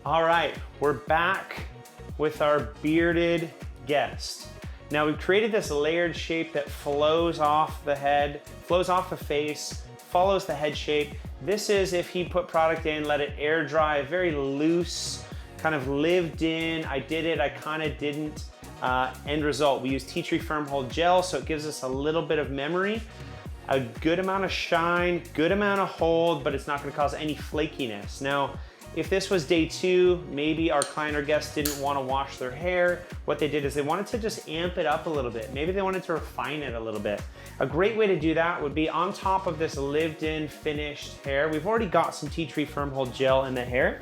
All right, we're back with our bearded guest. Now we've created this layered shape that flows off the head, flows off the face, follows the head shape. This is if he put product in, let it air dry, very loose, kind of lived in. I did it, I kind of didn't. End result, we use tea tree firm hold gel, so it gives us a little bit of memory, a good amount of shine, good amount of hold, but it's not gonna cause any flakiness. Now, if this was day 2, maybe our client or guest didn't want to wash their hair. What they did is they wanted to just amp it up a little bit. Maybe they wanted to refine it a little bit. A great way to do that would be on top of this lived-in finished hair. We've already got some tea tree firm hold gel in the hair.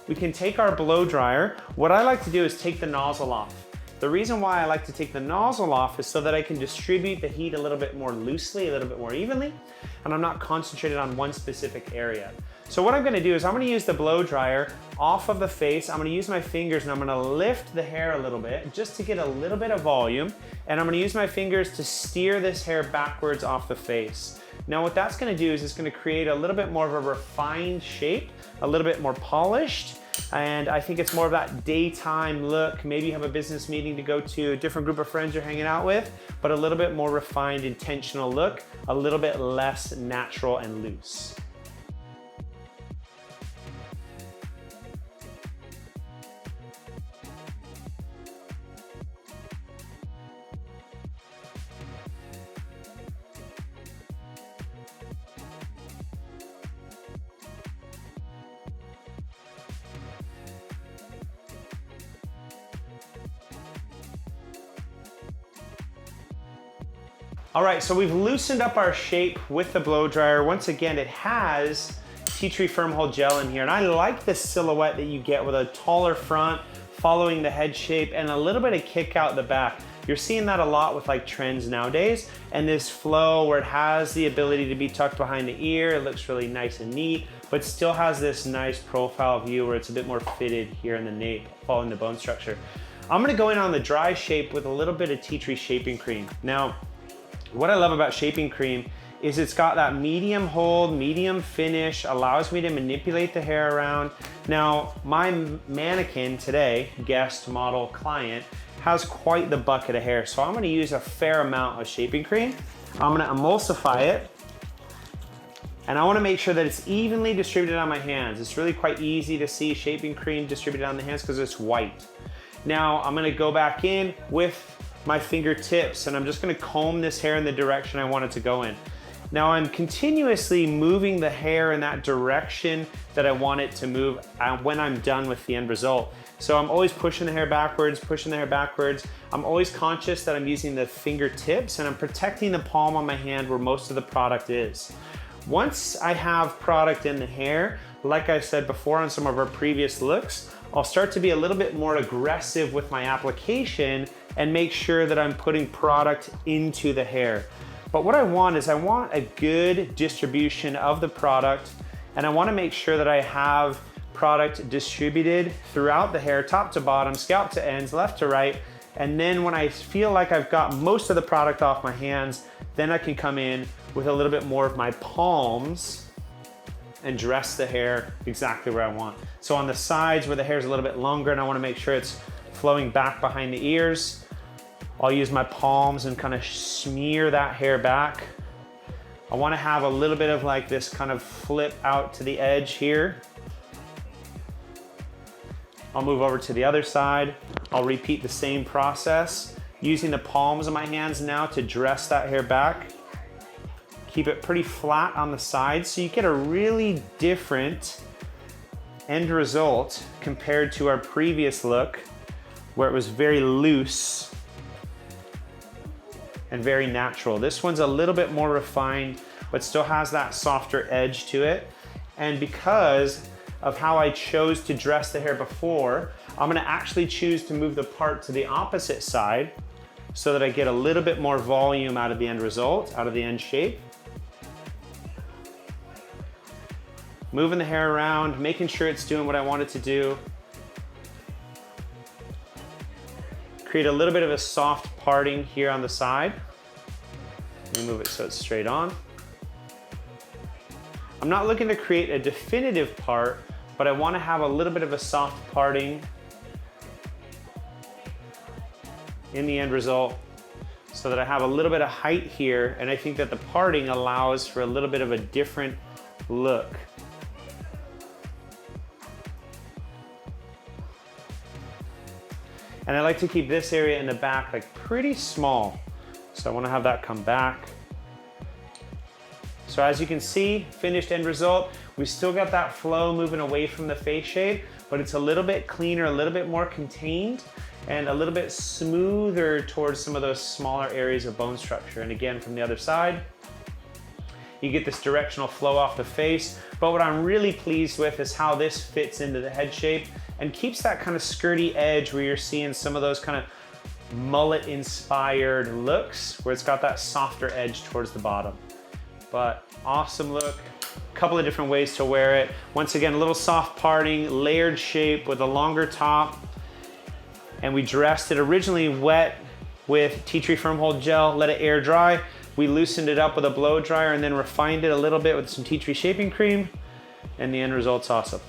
We can take our blow dryer. What I like to do is take the nozzle off. The reason why I like to take the nozzle off is so that I can distribute the heat a little bit more loosely, a little bit more evenly, and I'm not concentrated on one specific area. So what I'm gonna do is I'm gonna use the blow dryer off of the face. I'm gonna use my fingers and I'm gonna lift the hair a little bit just to get a little bit of volume. And I'm gonna use my fingers to steer this hair backwards off the face. Now what that's gonna do is it's gonna create a little bit more of a refined shape, a little bit more polished. And I think it's more of that daytime look. Maybe you have a business meeting to go to, a different group of friends you're hanging out with, but a little bit more refined, intentional look, a little bit less natural and loose. All right, so we've loosened up our shape with the blow dryer. Once again, it has tea tree firm hold gel in here, and I like the silhouette that you get with a taller front, following the head shape, and a little bit of kick out the back. You're seeing that a lot with like trends nowadays, and this flow where it has the ability to be tucked behind the ear, it looks really nice and neat, but still has this nice profile view where it's a bit more fitted here in the nape, following the bone structure. I'm gonna go in on the dry shape with a little bit of tea tree shaping cream. Now, what I love about shaping cream is it's got that medium hold, medium finish, allows me to manipulate the hair around. Now, my mannequin today, guest, model, client, has quite the bucket of hair, so I'm gonna use a fair amount of shaping cream. I'm gonna emulsify it, and I wanna make sure that it's evenly distributed on my hands. It's really quite easy to see shaping cream distributed on the hands because it's white. Now, I'm gonna go back in with my fingertips, and I'm just gonna comb this hair in the direction I want it to go in. Now I'm continuously moving the hair in that direction that I want it to move when I'm done with the end result. So I'm always pushing the hair backwards, pushing the hair backwards. I'm always conscious that I'm using the fingertips and I'm protecting the palm on my hand where most of the product is. Once I have product in the hair, like I said before on some of our previous looks, I'll start to be a little bit more aggressive with my application and make sure that I'm putting product into the hair. But what I want is I want a good distribution of the product, and I wanna make sure that I have product distributed throughout the hair, top to bottom, scalp to ends, left to right. And then when I feel like I've got most of the product off my hands, then I can come in with a little bit more of my palms and dress the hair exactly where I want. So on the sides where the hair is a little bit longer and I wanna make sure it's flowing back behind the ears, I'll use my palms and kind of smear that hair back. I wanna have a little bit of like this kind of flip out to the edge here. I'll move over to the other side. I'll repeat the same process, using the palms of my hands now to dress that hair back. Keep it pretty flat on the sides so you get a really different end result compared to our previous look where it was very loose and very natural. This one's a little bit more refined, but still has that softer edge to it. And because of how I chose to dress the hair before, I'm gonna actually choose to move the part to the opposite side so that I get a little bit more volume out of the end result, out of the end shape. Moving the hair around, making sure it's doing what I want it to do. Create a little bit of a soft parting here on the side. Let me move it so it's straight on. I'm not looking to create a definitive part, but I want to have a little bit of a soft parting in the end result so that I have a little bit of height here, and I think that the parting allows for a little bit of a different look. And I like to keep this area in the back like pretty small. So I want to have that come back. So as you can see, finished end result, we still got that flow moving away from the face shape, but it's a little bit cleaner, a little bit more contained, and a little bit smoother towards some of those smaller areas of bone structure. And again, from the other side, you get this directional flow off the face. But what I'm really pleased with is how this fits into the head shape and keeps that kind of skirty edge where you're seeing some of those kind of mullet inspired looks where it's got that softer edge towards the bottom. But awesome look, a couple of different ways to wear it. Once again, a little soft parting, layered shape with a longer top. And we dressed it originally wet with tea tree firm hold gel, let it air dry. We loosened it up with a blow dryer and then refined it a little bit with some tea tree shaping cream, and the end result's awesome.